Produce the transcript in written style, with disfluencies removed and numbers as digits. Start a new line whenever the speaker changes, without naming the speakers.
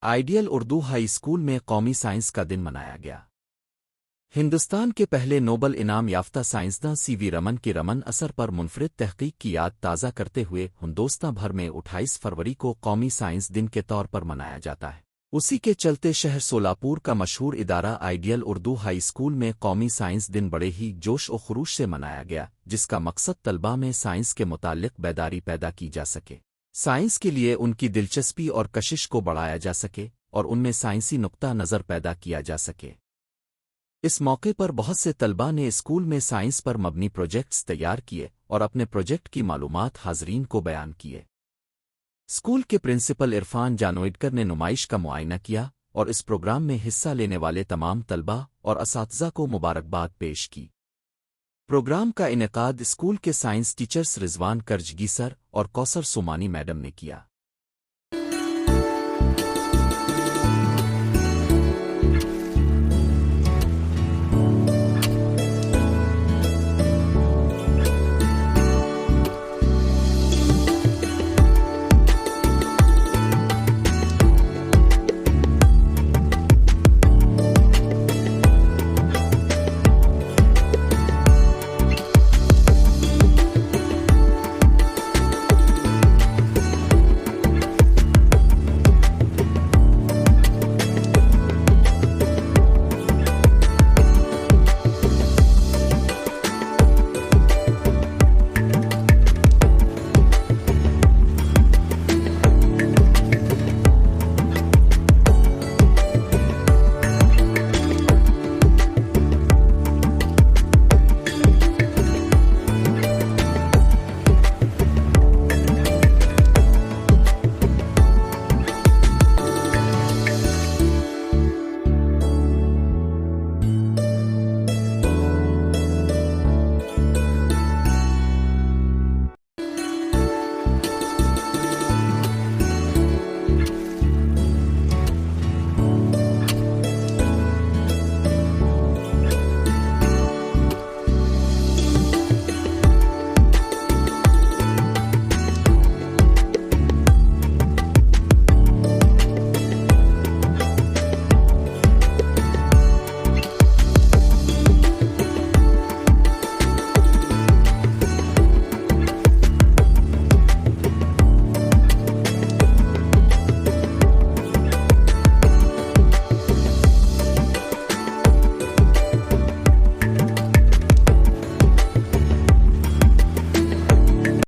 Ideal Urdu high school में कौमी science का दिन मनाया गया। हिंदुस्तान के पहले नोबल इनाम याफ्ता साइंसदान C.V. रमन की रमन असर पर मुनफरिद तहकीक की याद ताज़ा करते हुए हिंदुस्तान भर में 28 फरवरी को कौमी साइंस दिन के तौर पर मनाया जाता है। उसी के चलते शहर सोलापुर का मशहूर इदारा आइडियल उर्दू हाई स्कूल में कौमी साइंस दिन बड़े ही जोश और खरूश से मनाया गया, जिसका मकसद तलबा में साइंस के मुताल्लिक बेदारी पैदा की जा सके, साइंस के लिए उनकी दिलचस्पी और कशिश को बढ़ाया जा सके और उनमें साइंसी नुक्ता नज़र पैदा किया जा सके। इस मौके पर बहुत से तलबा ने स्कूल में साइंस पर मबनी प्रोजेक्ट्स तैयार किए और अपने प्रोजेक्ट की मालूमात हाज़रीन को बयान किए। स्कूल के प्रिंसिपल इरफान जानोइडकर ने नुमाइश का मुआयना किया और इस प्रोग्राम में हिस्सा लेने वाले तमाम तलबा और असातिज़ा को मुबारकबाद पेश की। प्रोग्राम का इनेकाद स्कूल के science teachers Rizwan Karajgi sir और कौसर सोमानी मैडम ने किया।